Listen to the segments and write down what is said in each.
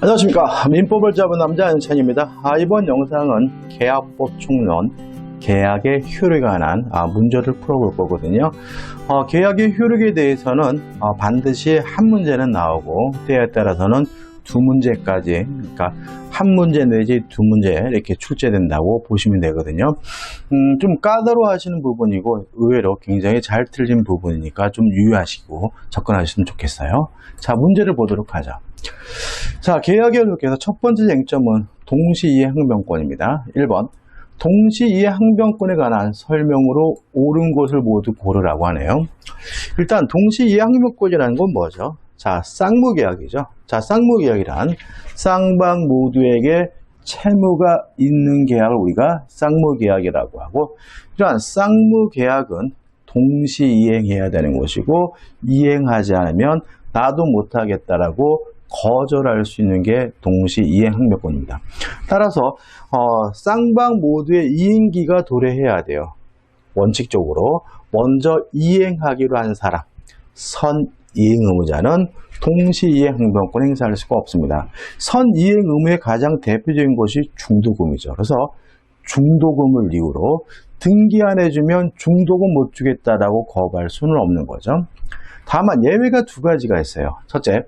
안녕하십니까. 민법을 잡은 남자 안찬입니다. 이번 영상은 계약법 총론, 계약의 효력에 관한 문제를 풀어볼 거거든요. 계약의 효력에 대해서는 반드시 한 문제는 나오고 때에 따라서는 두 문제까지, 그러니까 한 문제 내지 두 문제 이렇게 출제된다고 보시면 되거든요. 좀 까다로워하시는 부분이고 의외로 굉장히 잘 틀린 부분이니까 좀 유의하시고 접근하시면 좋겠어요. 자, 문제를 보도록 하죠. 자, 계약의 효력에서 첫 번째 쟁점은 동시이해항변권입니다. 1번, 동시이해항변권에 관한 설명으로 옳은 것을 모두 고르라고 하네요. 일단 동시이해항변권이라는 건 뭐죠? 자, 쌍무계약이죠. 자, 쌍무계약이란 쌍방 모두에게 채무가 있는 계약을 우리가 쌍무계약이라고 하고, 이러한 쌍무계약은 동시 이행해야 되는 것이고, 이행하지 않으면 나도 못하겠다라고 거절할 수 있는 게 동시이행항변권입니다. 따라서 쌍방 모두의 이행기가 도래해야 돼요. 원칙적으로 먼저 이행하기로 한 사람, 선이행 의무자는 동시이행항변권 행사할 수가 없습니다. 선이행 의무의 가장 대표적인 것이 중도금이죠. 그래서 중도금을 이유로 등기 안 해주면 중도금 못 주겠다라고 거부할 수는 없는 거죠. 다만 예외가 두 가지가 있어요. 첫째,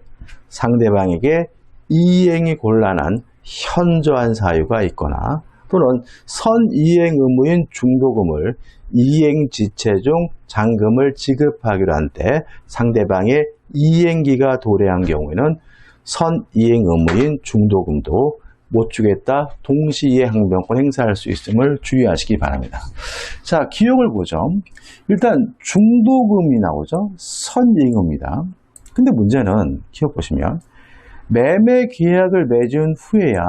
상대방에게 이행이 곤란한 현저한 사유가 있거나 또는 선이행 의무인 중도금을 이행 지체 중 잔금을 지급하기로 한 때 상대방의 이행기가 도래한 경우에는 선이행 의무인 중도금도 못 주겠다 동시이행항변권 행사할 수 있음을 주의하시기 바랍니다. 자, 기억을 보죠. 일단 중도금이 나오죠. 선이행입니다. 근데 문제는 기억 보시면 매매 계약을 맺은 후에야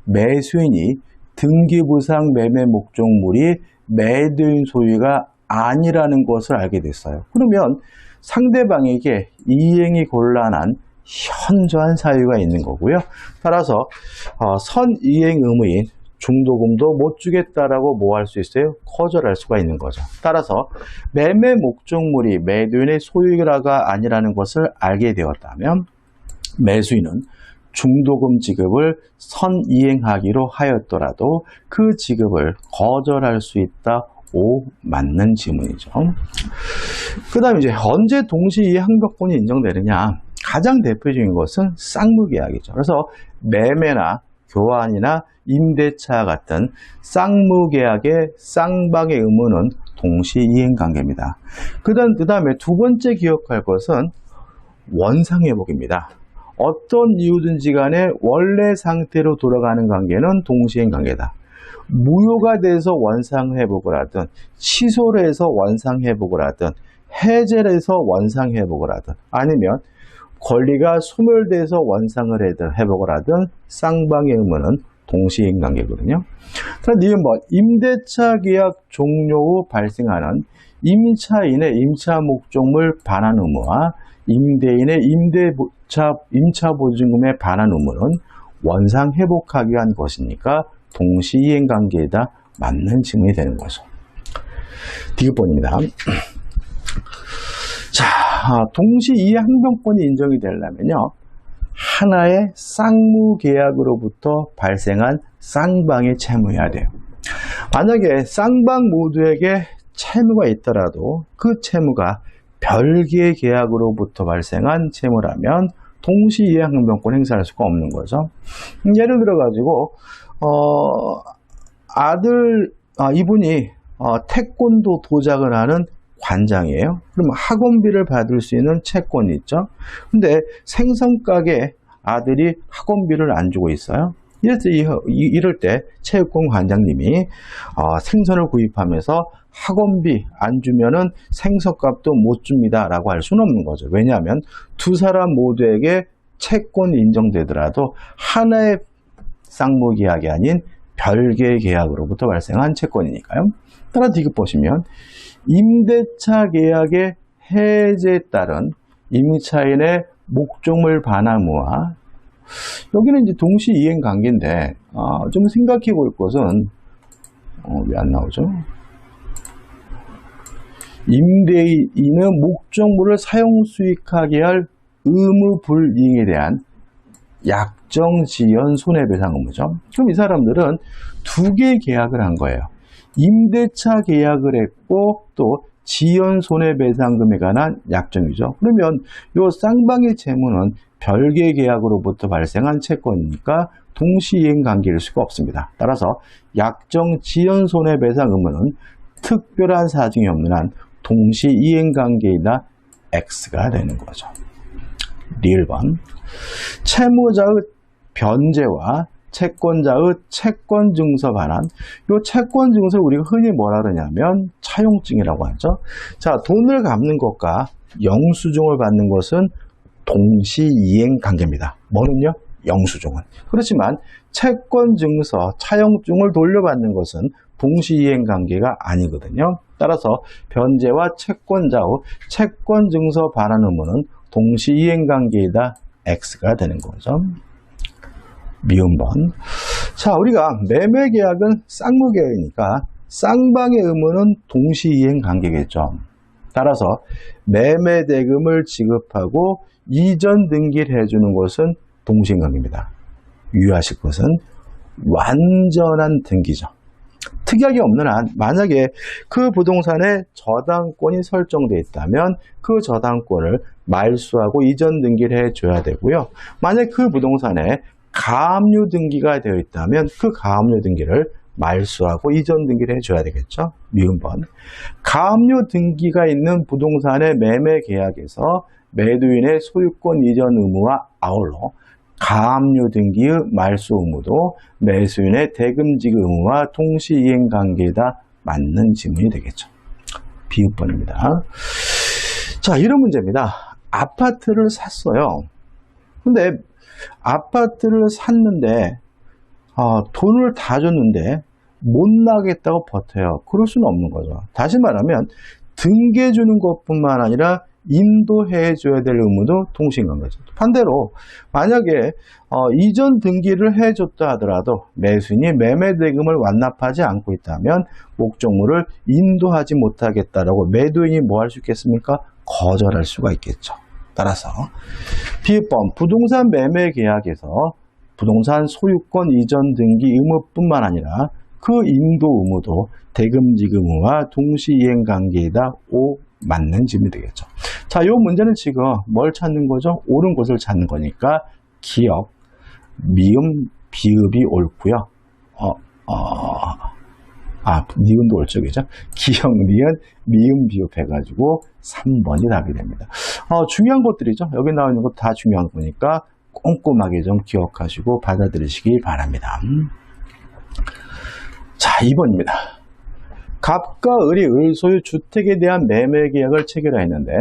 매수인이 등기부상 매매 목적물이 매도인 소유가 아니라는 것을 알게 됐어요. 그러면 상대방에게 이행이 곤란한 현저한 사유가 있는 거고요. 따라서 선이행 의무인 중도금도 못 주겠다라고 뭐 할 수 있어요? 거절할 수가 있는 거죠. 따라서 매매 목적물이 매도인의 소유가 아니라는 것을 알게 되었다면 매수인은 중도금 지급을 선이행하기로 하였더라도 그 지급을 거절할 수 있다. 오, 맞는 지문이죠. 그 다음에 이제 언제 동시이해항변권이 인정되느냐? 가장 대표적인 것은 쌍무계약이죠. 그래서 매매나 교환이나 임대차 같은 쌍무계약의 쌍방의 의무는 동시이행관계입니다. 그 다음에 두 번째 기억할 것은 원상회복입니다. 어떤 이유든지 간에 원래 상태로 돌아가는 관계는 동시이행관계다. 무효가 돼서 원상회복을 하든 취소를 해서 원상회복을 하든 해제를 해서 원상회복을 하든 아니면 권리가 소멸돼서 원상을 회복을 하든 쌍방의 의무는 동시이행관계거든요. 그런데 임대차 계약 종료 후 발생하는 임차인의 임차 목적물 반환 의무와 임대인의 임차 보증금에 반환 의무는 원상 회복하기 위한 것이니까 동시이행관계에다 맞는 지문이 되는 거죠. 디귿번입니다. 자, 동시이해항변권이 인정이 되려면요, 하나의 쌍무계약으로부터 발생한 쌍방의 채무여야 돼요. 만약에 쌍방 모두에게 채무가 있더라도 그 채무가 별개의 계약으로부터 발생한 채무라면 동시이해항변권 행사할 수가 없는 거죠. 예를 들어 가지고 이분이 태권도 도장을 하는 관장이에요. 그럼 학원비를 받을 수 있는 채권이 있죠. 근데 생선가게 아들이 학원비를 안 주고 있어요. 이럴 때 체육관 관장님이 생선을 구입하면서 학원비 안 주면은 생선값도 못 줍니다 라고 할 수는 없는 거죠. 왜냐하면 두 사람 모두에게 채권이 인정되더라도 하나의 쌍무계약이 아닌 별개의 계약으로부터 발생한 채권이니까요. 따라 디귿 보시면 임대차 계약의 해제에 따른 임차인의 목적물 반환 의무와 여기는 이제 동시이행 관계인데 좀 생각해 볼 것은 왜 안 나오죠? 임대인은 목적물을 사용 수익하게 할 의무 불이행에 대한 약정지연 손해배상 의무죠. 그럼 이 사람들은 두 개의 계약을 한 거예요. 임대차 계약을 했고 또 지연 손해배상금에 관한 약정이죠. 그러면 이 쌍방의 채무는 별개 계약으로부터 발생한 채권이니까 동시이행 관계일 수가 없습니다. 따라서 약정 지연 손해배상 의무는 특별한 사정이 없는 한 동시이행 관계이다 X가 되는 거죠. 리을 번. 채무자의 변제와 채권자의 채권 증서 반환. 이 채권 증서를 우리가 흔히 뭐라 그러냐면 차용증이라고 하죠. 자, 돈을 갚는 것과 영수증을 받는 것은 동시이행 관계입니다. 뭐는요? 영수증은. 그렇지만 채권 증서, 차용증을 돌려받는 것은 동시이행 관계가 아니거든요. 따라서 변제와 채권자의 채권 증서 반환 의무는 동시이행 관계이다 X가 되는 거죠. 미음 번. 자, 우리가 매매 계약은 쌍무계약이니까 쌍방의 의무는 동시이행 관계겠죠. 따라서 매매 대금을 지급하고 이전 등기를 해주는 것은 동시이행 관계입니다. 유의하실 것은 완전한 등기죠. 특약이 없는 한 만약에 그 부동산에 저당권이 설정되어 있다면 그 저당권을 말소하고 이전 등기를 해줘야 되고요. 만약 그 부동산에 가압류 등기가 되어 있다면 그 가압류 등기를 말소하고 이전 등기를 해줘야 되겠죠. 미음 번. 가압류 등기가 있는 부동산의 매매 계약에서 매도인의 소유권 이전 의무와 아울러 가압류 등기의 말소 의무도 매수인의 대금 지급 의무와 동시이행 관계에다 맞는 지문이 되겠죠. 비읍번입니다. 자, 이런 문제입니다. 아파트를 샀어요. 근데 아파트를 샀는데 돈을 다 줬는데 못 나겠다고 버텨요. 그럴 수는 없는 거죠. 다시 말하면 등기해 주는 것뿐만 아니라 인도해 줘야 될 의무도 동시인 거죠. 반대로 만약에 이전 등기를 해줬다 하더라도 매수인이 매매 대금을 완납하지 않고 있다면 목적물을 인도하지 못하겠다라고 매도인이 뭐 할 수 있겠습니까? 거절할 수가 있겠죠. 따라서 비읍번 부동산 매매 계약에서 부동산 소유권 이전 등기 의무뿐만 아니라 그 인도 의무도 대금 지급 의무와 동시이행 관계이다. O 맞는 질문이 되겠죠. 자, 이 문제는 지금 뭘 찾는 거죠? 옳은 것을 찾는 거니까 기역, 미음, 비읍이 옳고요. 니은도 옳죠그죠? 기역, 니은, 미음, 비읍 해가지고 3번이 답이 됩니다. 중요한 것들이죠. 여기 나와 있는 것 다 중요한 거니까 꼼꼼하게 좀 기억하시고 받아들이시기 바랍니다. 자, 2번입니다. 갑과 을이 을 소유 주택에 대한 매매 계약을 체결했는데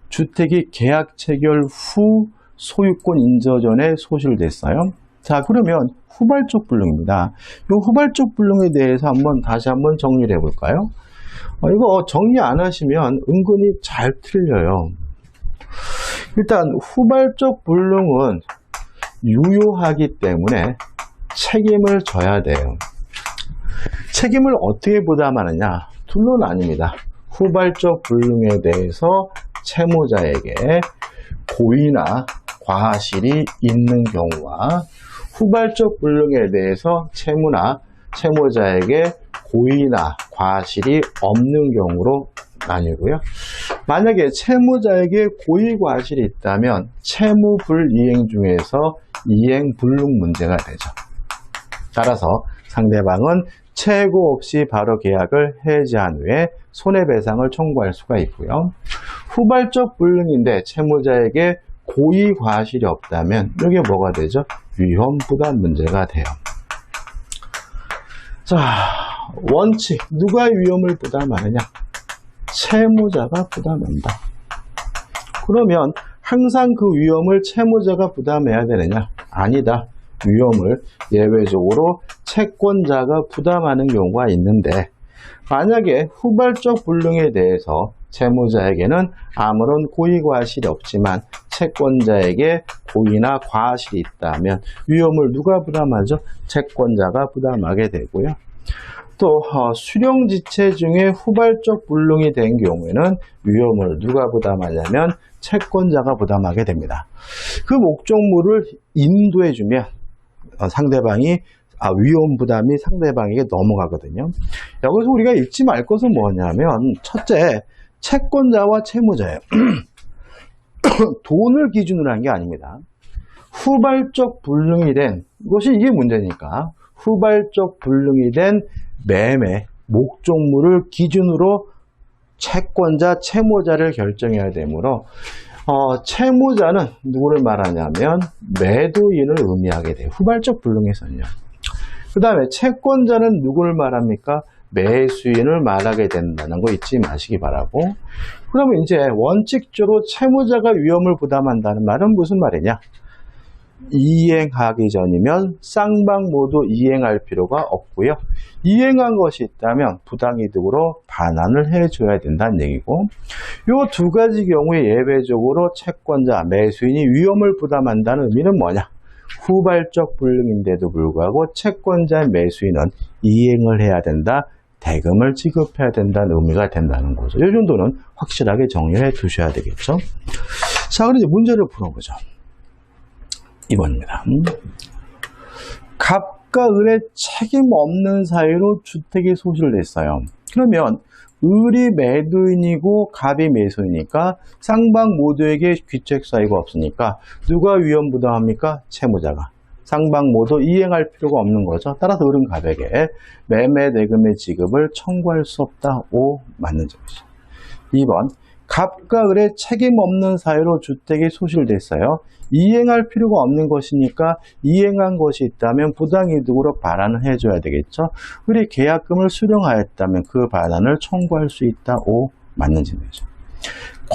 주택이 계약 체결 후 소유권 인저 전에 소실됐어요. 자, 그러면 후발적 불능입니다. 이 후발적 불능에 대해서 다시 한번 정리를 해볼까요? 이거 정리 안 하시면 은근히 잘 틀려요. 일단 후발적 불능은 유효하기 때문에 책임을 져야 돼요. 책임을 어떻게 부담하느냐? 둘로 나뉩니다. 후발적 불능에 대해서 채무자에게 고의나 과실이 있는 경우와 후발적 불능에 대해서 채무자에게 고의나 과실이 없는 경우로 나뉘고요. 만약에 채무자에게 고의 과실이 있다면 채무 불이행 중에서 이행 불능 문제가 되죠. 따라서 상대방은 최고 없이 바로 계약을 해지한 후에 손해배상을 청구할 수가 있고요. 후발적 불능인데 채무자에게 고의 과실이 없다면 이게 뭐가 되죠? 위험 부담 문제가 돼요. 자, 원칙. 누가 위험을 부담하느냐? 채무자가 부담한다. 그러면 항상 그 위험을 채무자가 부담해야 되느냐? 아니다. 위험을 예외적으로 채권자가 부담하는 경우가 있는데 만약에 후발적 불능에 대해서 채무자에게는 아무런 고의 과실이 없지만 채권자에게 고의나 과실이 있다면 위험을 누가 부담하죠? 채권자가 부담하게 되고요. 또 수령지체 중에 후발적 불능이 된 경우에는 위험을 누가 부담하냐면 채권자가 부담하게 됩니다. 그 목적물을 인도해주면 상대방이 위험 부담이 상대방에게 넘어가거든요. 여기서 우리가 잊지 말 것은 뭐냐면 첫째, 채권자와 채무자예요. 돈을 기준으로 한 게 아닙니다. 후발적 불능이 된 것이 이게 문제니까 후발적 불능이 된 매매 목적물을 기준으로 채권자, 채무자를 결정해야 되므로 채무자는 누구를 말하냐면 매도인을 의미하게 돼요. 후발적 불능에서는요. 그 다음에 채권자는 누구를 말합니까? 매수인을 말하게 된다는 거 잊지 마시기 바라고. 그러면 이제 원칙적으로 채무자가 위험을 부담한다는 말은 무슨 말이냐? 이행하기 전이면 쌍방 모두 이행할 필요가 없고요. 이행한 것이 있다면 부당이득으로 반환을 해줘야 된다는 얘기고, 이 두 가지 경우에 예외적으로 채권자, 매수인이 위험을 부담한다는 의미는 뭐냐? 후발적 불능인데도 불구하고 채권자, 매수인은 이행을 해야 된다, 대금을 지급해야 된다는 의미가 된다는 거죠. 이 정도는 확실하게 정리해 두셔야 되겠죠. 자, 그럼 이제 문제를 풀어보죠. 2번입니다. 갑과 을의 책임 없는 사유로 주택이 소실됐어요. 그러면 을이 매도인이고 갑이 매수이니까 쌍방 모두에게 귀책 사유가 없으니까 누가 위험 부담합니까? 채무자가. 쌍방 모두 이행할 필요가 없는 거죠. 따라서 을은 갑에게 매매 대금의 지급을 청구할 수 없다. 5 맞는 점이죠. 2번, 갑과 을의 책임 없는 사유로 주택이 소실됐어요. 이행할 필요가 없는 것이니까 이행한 것이 있다면 부당이득으로 반환을 해줘야 되겠죠. 을이 계약금을 수령하였다면 그 반환을 청구할 수 있다. 5 맞는 점이죠.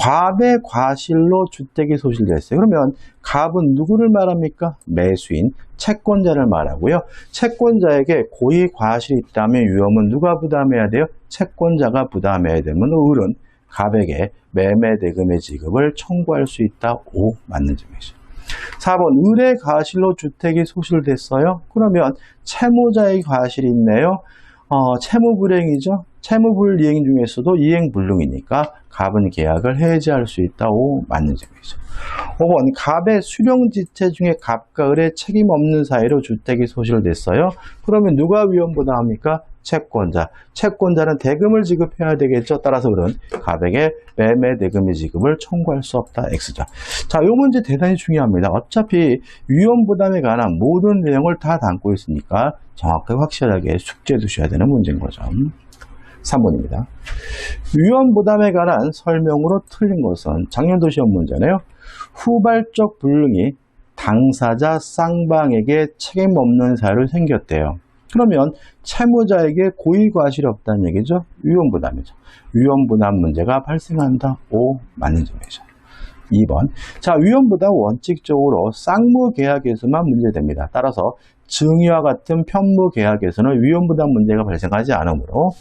갑의 과실로 주택이 소실됐어요. 그러면 갑은 누구를 말합니까? 매수인, 채권자를 말하고요. 채권자에게 고의 과실이 있다면 위험은 누가 부담해야 돼요? 채권자가 부담해야 되면 을은 갑에게 매매 대금의 지급을 청구할 수 있다. 5 맞는 점이죠. 4번, 을의 과실로 주택이 소실됐어요. 그러면 채무자의 과실이 있네요. 채무불이행이죠. 채무불이행 중에서도 이행불능이니까 갑은 계약을 해지할 수 있다. 5 맞는 점이죠. 5번, 갑의 수령지체 중에 갑과 을의 책임 없는 사이로 주택이 소실됐어요. 그러면 누가 위험 부담합니까? 채권자. 채권자는 대금을 지급해야 되겠죠. 따라서 을은 갑에게 매매 대금의 지급을 청구할 수 없다. X죠. 자, 이 문제 대단히 중요합니다. 어차피 위험 부담에 관한 모든 내용을 다 담고 있으니까 정확하게 확실하게 숙지해 두셔야 되는 문제인 거죠. 3번입니다. 위험 부담에 관한 설명으로 틀린 것은 작년도 시험 문제네요. 후발적 불능이 당사자 쌍방에게 책임 없는 사유로 생겼대요. 그러면 채무자에게 고의 과실이 없다는 얘기죠. 위험 부담이죠. 위험 부담 문제가 발생한다. 5 맞는 점이죠. 2번. 자, 위험 부담 원칙적으로 쌍무 계약에서만 문제됩니다. 따라서 증여와 같은 편무 계약에서는 위험 부담 문제가 발생하지 않으므로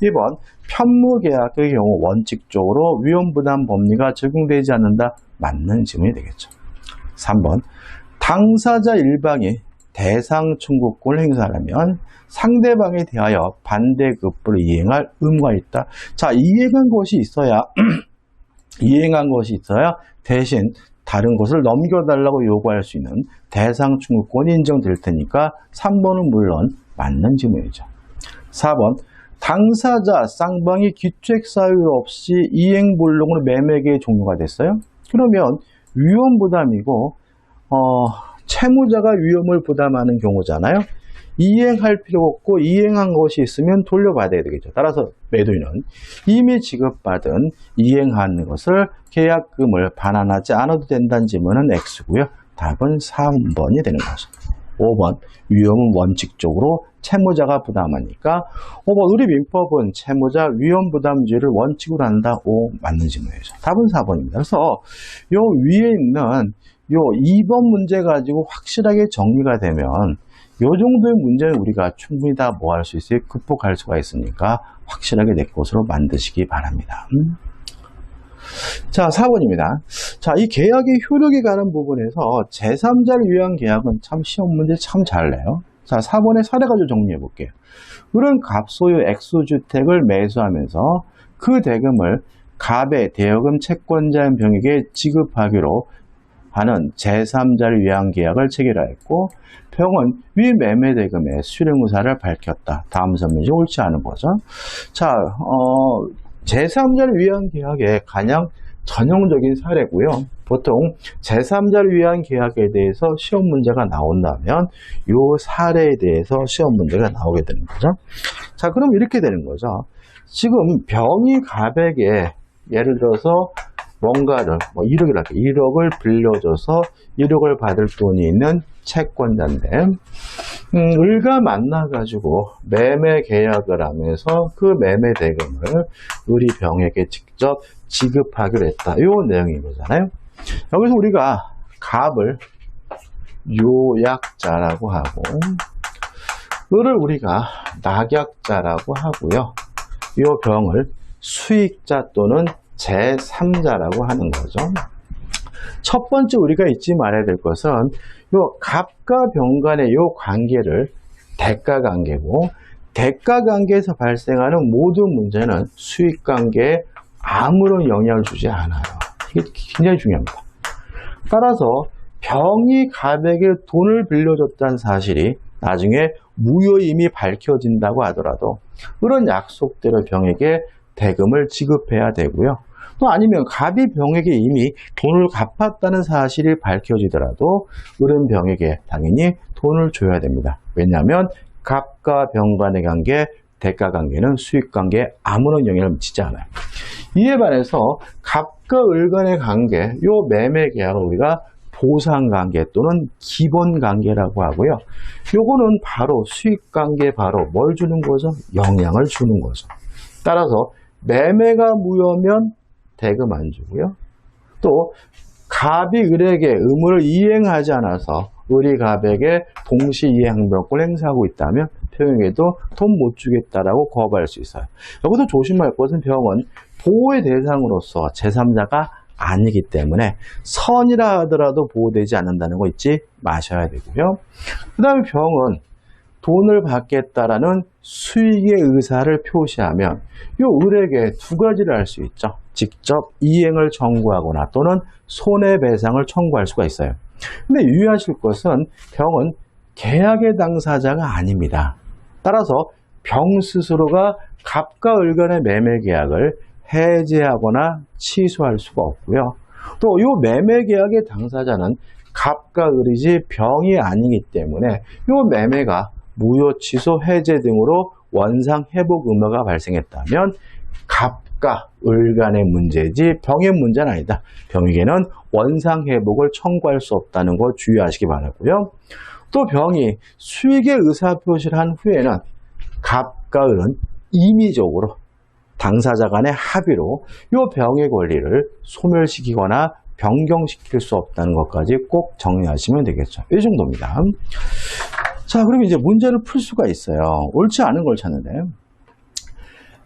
2번, 편무 계약의 경우 원칙적으로 위험 부담 법리가 적용되지 않는다. 맞는 질문이 되겠죠. 3번, 당사자 일방이 대상 청구권을 행사하려면 상대방에 대하여 반대급부를 이행할 의무가 있다. 자, 이행한 것이 있어야 대신 다른 것을 넘겨달라고 요구할 수 있는 대상 청구권이 인정될 테니까 3번은 물론 맞는 질문이죠. 4번, 당사자 쌍방이 귀책 사유 없이 이행불능으로 매매계획 종료가 됐어요. 그러면 위험 부담이고 채무자가 위험을 부담하는 경우잖아요. 이행할 필요 없고 이행한 것이 있으면 돌려받아야 되겠죠. 따라서 매도인은 이미 지급받은 이행한 것을 계약금을 반환하지 않아도 된다는 질문은 X고요. 답은 3번이 되는 거죠. 5번, 위험은 원칙적으로 채무자가 부담하니까 5번, 우리 민법은 채무자 위험 부담주의를 원칙으로 한다. 5 맞는 질문이죠. 답은 4번입니다. 그래서 요 위에 있는 요 2번 문제 가지고 확실하게 정리가 되면 요 정도의 문제는 우리가 충분히 다 뭐 할 수 있어요? 극복할 수가 있으니까 확실하게 내 것으로 만드시기 바랍니다. 자, 4번입니다. 자, 이 계약의 효력에 관한 부분에서 제3자를 위한 계약은 참 시험 문제 참 잘 내요. 자, 4번의 사례 가지고 정리해 볼게요. 을은 갑소유 X주택을 매수하면서 그 대금을 갑의 대여금 채권자인 병에게 지급하기로 하는 제3자를 위한 계약을 체결하였고 병은 위 매매 대금의 수령 의사를 밝혔다. 다음 설명이 옳지 않은 거죠. 자, 제3자를 위한 계약의 가장 전형적인 사례고요. 보통 제3자를 위한 계약에 대해서 시험 문제가 나온다면 이 사례에 대해서 시험 문제가 나오게 되는 거죠. 자, 그럼 이렇게 되는 거죠. 지금 병이 갑에게 예를 들어서 뭔가를 1억을 빌려줘서 1억을 받을 돈이 있는 채권자인데 을과 만나가지고 매매 계약을 하면서 그 매매 대금을 을이 병에게 직접 지급하기로 했다. 이 내용인 거잖아요. 여기서 우리가 갑을 요약자라고 하고 을을 우리가 낙약자라고 하고요. 이 병을 수익자 또는 제3자라고 하는 거죠. 첫 번째 우리가 잊지 말아야 될 것은 요 갑과 병 간의 요 관계를 대가관계고 대가관계에서 발생하는 모든 문제는 수익관계에 아무런 영향을 주지 않아요. 이게 굉장히 중요합니다. 따라서 병이 갑에게 돈을 빌려줬다는 사실이 나중에 무효임이 밝혀진다고 하더라도 그런 약속대로 병에게 대금을 지급해야 되고요. 또 아니면 갑이 병에게 이미 돈을 갚았다는 사실이 밝혀지더라도 을은 병에게 당연히 돈을 줘야 됩니다. 왜냐하면 갑과 병 간의 관계, 대가 관계는 수익 관계에 아무런 영향을 미치지 않아요. 이에 반해서 갑과 을 간의 관계, 요 매매 계약을 우리가 보상 관계 또는 기본 관계라고 하고요. 요거는 바로 수익 관계에 바로 뭘 주는 거죠? 영향을 주는 거죠. 따라서 매매가 무효면 대금 안 주고요. 또 갑이 을에게 의무를 이행하지 않아서 을이 갑에게 동시 이행항변권을 행사하고 있다면 병에게도 돈 못 주겠다라고 거부할 수 있어요. 여기서 조심할 것은 병은 보호의 대상으로서 제3자가 아니기 때문에 선이라 하더라도 보호되지 않는다는 거 잊지 마셔야 되고요. 그 다음에 병은 돈을 받겠다라는 수익의 의사를 표시하면 이 을에게 두 가지를 할 수 있죠. 직접 이행을 청구하거나 또는 손해배상을 청구할 수가 있어요. 근데 유의하실 것은 병은 계약의 당사자가 아닙니다. 따라서 병 스스로가 갑과 을 간의 매매 계약을 해제하거나 취소할 수가 없고요. 또 이 매매 계약의 당사자는 갑과 을이지 병이 아니기 때문에 이 매매가 무효, 취소, 해제 등으로 원상 회복 의무가 발생했다면 갑과 을 간의 문제지 병의 문제는 아니다. 병에게는 원상 회복을 청구할 수 없다는 거 주의하시기 바라고요. 또 병이 수익의 의사표시를 한 후에는 갑과 을은 임의적으로 당사자 간의 합의로 이 병의 권리를 소멸시키거나 변경시킬 수 없다는 것까지 꼭 정리하시면 되겠죠. 이 정도입니다. 자, 그럼 이제 문제를 풀 수가 있어요. 옳지 않은 걸 찾는데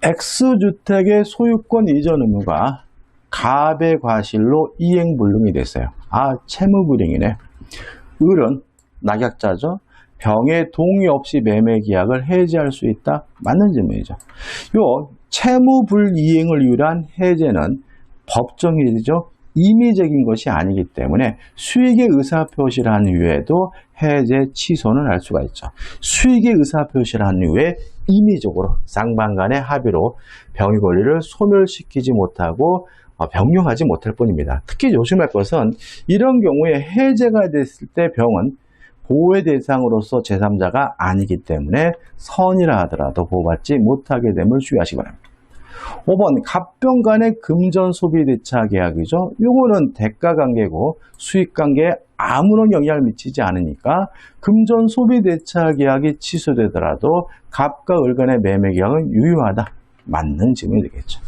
X주택의 소유권 이전 의무가 갑의 과실로 이행불능이 됐어요. 아, 채무불이행이네. 을은 낙약자죠. 병의 동의 없이 매매 계약을 해지할 수 있다? 맞는 질문이죠. 요 채무불이행을 위한 해제는 법정이죠. 임의적인 것이 아니기 때문에 수익의 의사표시를 한 이후에도 해제 취소는 할 수가 있죠. 수익의 의사표시를 한 이후에 임의적으로 쌍방 간의 합의로 병의 권리를 소멸시키지 못하고 병용하지 못할 뿐입니다. 특히 조심할 것은 이런 경우에 해제가 됐을 때 병은 보호의 대상으로서 제3자가 아니기 때문에 선이라 하더라도 보호받지 못하게 됨을 주의하시기 바랍니다. 5번 갑병 간의 금전 소비 대차 계약이죠. 요거는 대가 관계고 수익 관계에 아무런 영향을 미치지 않으니까 금전 소비 대차 계약이 취소되더라도 갑과 을 간의 매매 계약은 유효하다. 맞는 질문이 되겠죠.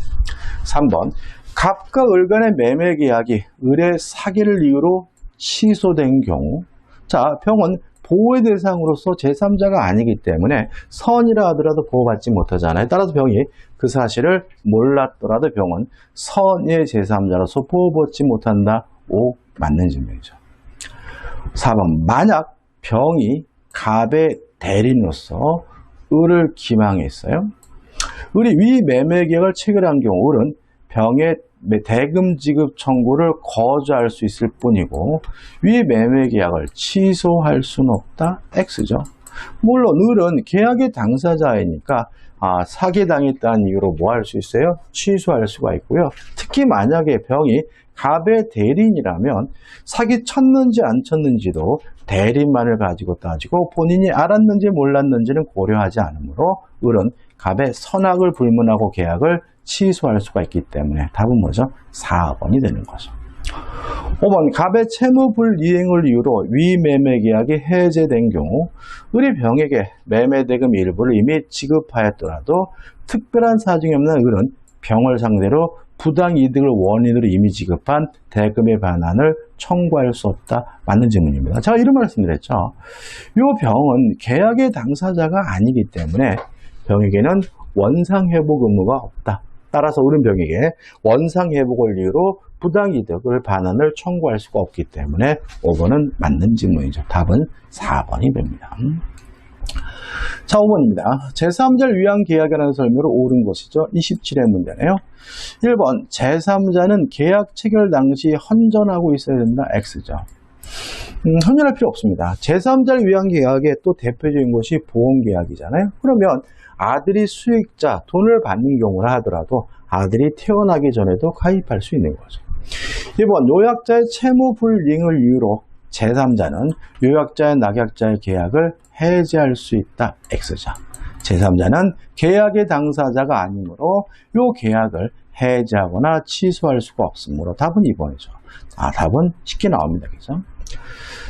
3번 갑과 을 간의 매매 계약이 을의 사기를 이유로 취소된 경우 자, 병은 보호의 대상으로서 제3자가 아니기 때문에 선이라 하더라도 보호받지 못하잖아요. 따라서 병이 그 사실을 몰랐더라도 병은 선의 제3자로서 보호받지 못한다. 5. 맞는 질문이죠. 4번 만약 병이 갑의 대리인으로서 을을 기망했어요. 을이 위 매매 계약을 체결한 경우 을은 병의 대금 지급 청구를 거주할 수 있을 뿐이고 위 매매 계약을 취소할 수는 없다. X죠. 물론 을은 계약의 당사자이니까 사기당했다는 이유로 뭐 할 수 있어요? 취소할 수가 있고요. 특히 만약에 병이 갑의 대리인이라면 사기 쳤는지 안 쳤는지도 대리인만을 가지고 따지고 본인이 알았는지 몰랐는지는 고려하지 않으므로 을은 갑의 선악을 불문하고 계약을 취소할 수가 있기 때문에 답은 뭐죠? 4번이 되는 거죠. 5번 갑의 채무 불이행을 이유로 위매매 계약이 해제된 경우 을이 병에게 매매대금 일부를 이미 지급하였더라도 특별한 사정이 없는 을은 병을 상대로 부당이득을 원인으로 이미 지급한 대금의 반환을 청구할 수 없다. 맞는 질문입니다. 제가 이런 말씀드렸죠. 이 병은 계약의 당사자가 아니기 때문에 병에게는 원상회복 의무가 없다. 따라서 을은 병에게 원상회복을 이유로 부당이득을 반환을 청구할 수가 없기 때문에 5번은 맞는 질문이죠. 답은 4번이 됩니다. 자, 5번입니다. 제3자를 위한 계약이라는 설명으로 옳은 것이죠. 27회 문제네요. 1번 제3자는 계약 체결 당시 헌전하고 있어야 된다. X죠. 헌전할 필요 없습니다. 제3자를 위한 계약의 또 대표적인 것이 보험계약이잖아요. 그러면 아들이 수익자, 돈을 받는 경우라 하더라도 아들이 태어나기 전에도 가입할 수 있는 거죠. 2번 요약자의 채무 불이행을 이유로 제3자는 요약자의 낙약자의 계약을 해제할 수 있다. X죠. 제3자는 계약의 당사자가 아니므로 이 계약을 해제하거나 취소할 수가 없으므로 답은 2번이죠. 답은 쉽게 나옵니다. 그죠?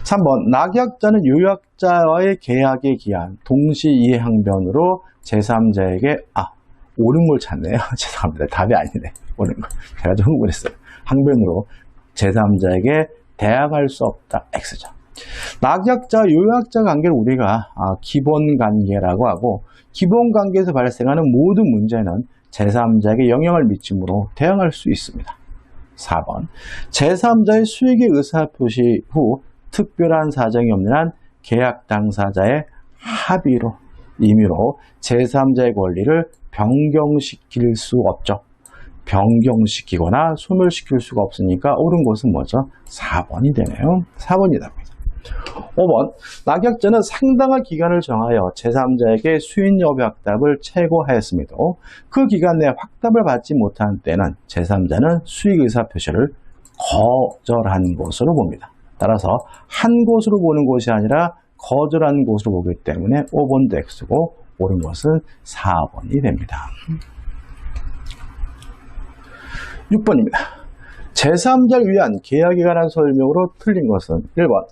3번 낙약자는 요약자와의 계약에 기한 동시이해항변으로 제3자에게 옳은 걸 찾네요. 죄송합니다. 답이 아니네. 옳은 거. 제가 좀 흥분했어요. 항변으로 제3자에게 대항할 수 없다. X죠. 낙약자, 요약자 관계를 우리가 기본관계라고 하고 기본관계에서 발생하는 모든 문제는 제3자에게 영향을 미치므로 대항할 수 있습니다. 4번 제3자의 수익의 의사표시 후 특별한 사정이 없는 한 계약 당사자의 합의로 임의로 제3자의 권리를 변경시킬 수 없죠. 변경시키거나 소멸시킬 수가 없으니까 옳은 것은 뭐죠? 4번이 되네요. 4번이다. 5번 낙약자는 상당한 기간을 정하여 제3자에게 수인여부 확답을 최고하였음에도 그 기간 내에 확답을 받지 못한 때는 제3자는 수익 의사표시를 거절한 것으로 봅니다. 따라서 한 곳으로 보는 것이 아니라 거절한 곳으로 보기 때문에 5번도 X고 옳은 것은 4번이 됩니다. 6번입니다. 제3자를 위한 계약에 관한 설명으로 틀린 것은 1번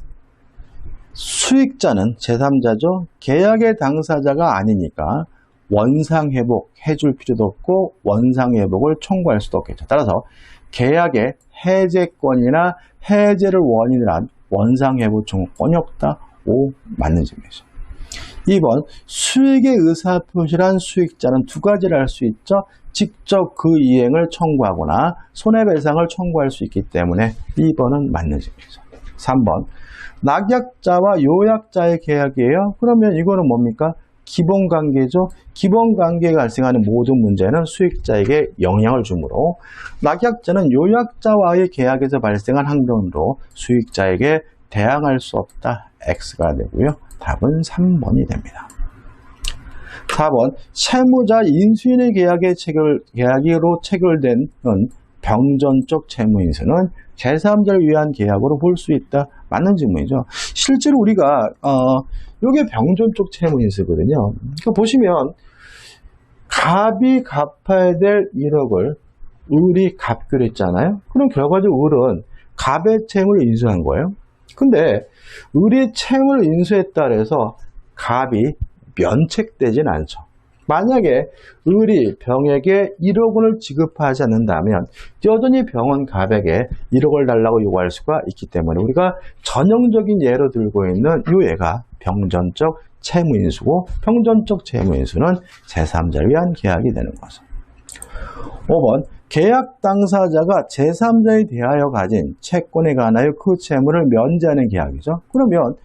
수익자는 제3자죠. 계약의 당사자가 아니니까 원상회복 해줄 필요도 없고 원상회복을 청구할 수도 없겠죠. 따라서 계약의 해제권이나 해제를 원인으로 한 원상회복 청구권이 없다. 5 맞는 질문이죠. 2번 수익의 의사표시란 수익자는 두 가지를 할 수 있죠. 직접 그 이행을 청구하거나 손해배상을 청구할 수 있기 때문에 2번은 맞는 질문이죠. 3번 낙약자와 요약자의 계약이에요. 그러면 이거는 뭡니까? 기본관계죠. 기본관계에 발생하는 모든 문제는 수익자에게 영향을 주므로 낙약자는 요약자와의 계약에서 발생한 항변으로 수익자에게 대항할 수 없다. X가 되고요. 답은 3번이 됩니다. 4번 채무자 인수인의 계약으로 체결된 병전적 채무인수는 제3자를 위한 계약으로 볼 수 있다. 맞는 질문이죠. 실제로 우리가 이게 병전적 채무인수거든요. 그러니까 보시면 갑이 갚아야 될 1억을 을이 갚기로 했잖아요. 그럼 결과적으로 을은 갑의 채무를 인수한 거예요. 근데 을이 채무를 인수했다 해서 갑이 면책되진 않죠. 만약에 을이 병에게 1억 원을 지급하지 않는다면 여전히 병은 갑에게 1억 원을 달라고 요구할 수가 있기 때문에 우리가 전형적인 예로 들고 있는 이 예가 병전적 채무인수고 병전적 채무인수는 제3자를 위한 계약이 되는 거죠. 5번 계약 당사자가 제3자에 대하여 가진 채권에 관하여 그 채무를 면제하는 계약이죠. 그러면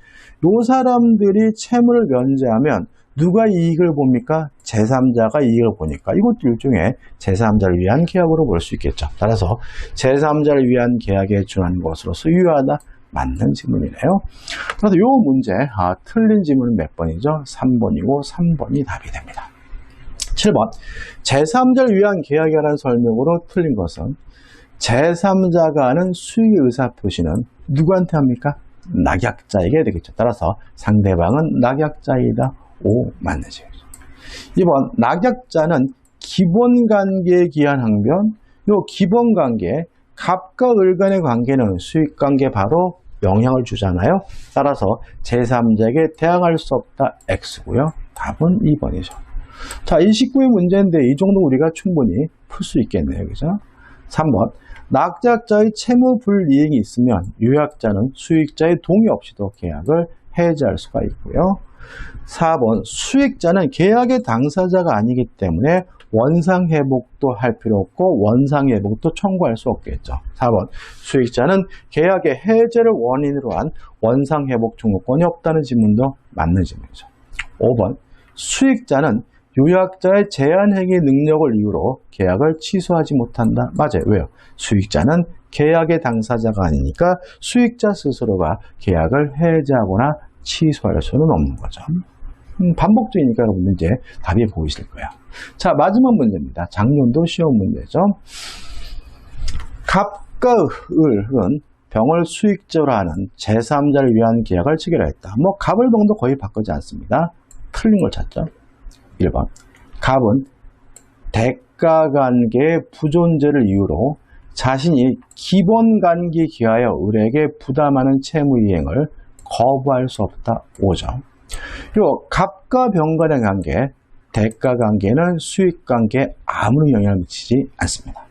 이 사람들이 채무를 면제하면 누가 이익을 봅니까? 제3자가 이익을 보니까 이것도 일종의 제3자를 위한 계약으로 볼 수 있겠죠. 따라서 제3자를 위한 계약에 준하는 것으로서 유효하다. 맞는 지문이네요. 그래서 이 문제 틀린 지문은 몇 번이죠? 3번이고 3번이 답이 됩니다. 7번 제3자를 위한 계약이라는 설명으로 틀린 것은 제3자가 하는 수익의 의사표시는 누구한테 합니까? 낙약자에게 되겠죠. 따라서 상대방은 낙약자이다. 5 맞는 지문이죠. 2번 낙약자는 기본관계에 기한 항변. 이 기본관계 갑과 을 간의 관계는 수익관계 바로 영향을 주잖아요. 따라서 제3자에게 대항할 수 없다. X고요. 답은 2번이죠. 자, 29의 문제인데 이 정도 우리가 충분히 풀 수 있겠네요. 그죠? 3번 낙약자의 채무 불이익이 있으면 유약자는 수익자의 동의 없이도 계약을 해지할 수가 있고요. 4번 수익자는 계약의 당사자가 아니기 때문에 원상회복도 할 필요 없고 원상회복도 청구할 수 없겠죠. 4번 수익자는 계약의 해제를 원인으로 한 원상회복 청구권이 없다는 지문도 맞는 지문이죠. 5번 수익자는 유약자의 제한행위 능력을 이유로 계약을 취소하지 못한다. 맞아요. 왜요? 수익자는 계약의 당사자가 아니니까 수익자 스스로가 계약을 해제하거나 취소할 수는 없는 거죠. 반복적이니까 여러분 이제 답이 보이실 거야. 자, 마지막 문제입니다. 작년도 시험 문제죠. 갑과 을은 병을 수익자로 하는 제3자를 위한 계약을 체결했다. 뭐 갑을 병도 거의 바꾸지 않습니다. 틀린 걸 찾죠. 1번 갑은 대가관계의 부존재를 이유로 자신이 기본관계에 기하여 을에게 부담하는 채무이행을 거부할 수 없다. 5점. 그리고 갑과 병 간의 관계, 대가관계는 수익관계에 아무런 영향을 미치지 않습니다.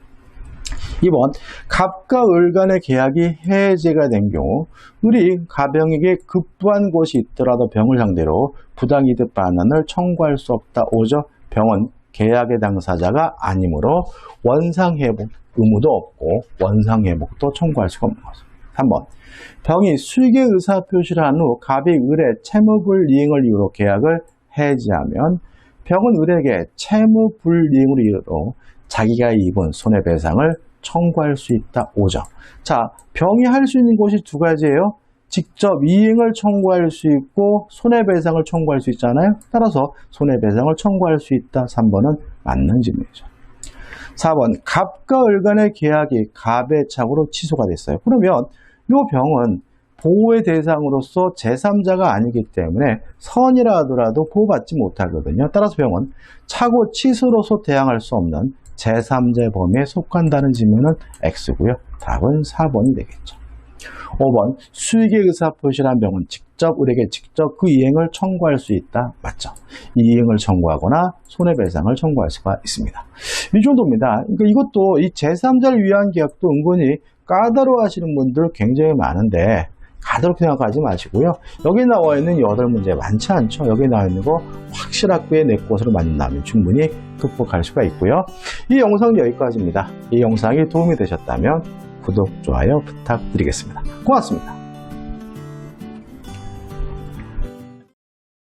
2번 갑과 을 간의 계약이 해제가 된 경우 을이 가병에게 급부한 곳이 있더라도 병을 상대로 부당이득 반환을 청구할 수 없다. 5죠. 병은 계약의 당사자가 아니므로 원상회복 의무도 없고 원상회복도 청구할 수가 없는 거죠. 3번 병이 수익의 의사표시를 한 후 갑이 을의 채무불이행을 이유로 계약을 해지하면 병은 을에게 채무불이행을 이유로 자기가 입은 손해배상을 청구할 수 있다. 5점. 자, 병이 할 수 있는 것이 두 가지예요. 직접 이행을 청구할 수 있고 손해배상을 청구할 수 있잖아요. 따라서 손해배상을 청구할 수 있다. 3번은 맞는 질문이죠. 4번 갑과 을 간의 계약이 갑의 착오로 취소가 됐어요. 그러면 이 병은 보호의 대상으로서 제3자가 아니기 때문에 선이라 하더라도 보호받지 못하거든요. 따라서 병은 착오 취소로서 대항할 수 없는 제3자의 범위에 속한다는 질문은 X고요. 답은 4번이 되겠죠. 5번 수익의 의사표시란 병은 을에게 직접 그 이행을 청구할 수 있다. 맞죠? 이 이행을 청구하거나 손해배상을 청구할 수가 있습니다. 이 정도입니다. 그러니까 이것도 이 제3자를 위한 계약도 은근히 까다로워하시는 분들 굉장히 많은데 가볍게 생각하지 마시고요. 여기 나와 있는 8문제 많지 않죠? 여기 나와 있는 거 확실하게 내 것으로 만든다면 충분히 극복할 수가 있고요. 이 영상은 여기까지입니다. 이 영상이 도움이 되셨다면 구독, 좋아요 부탁드리겠습니다. 고맙습니다.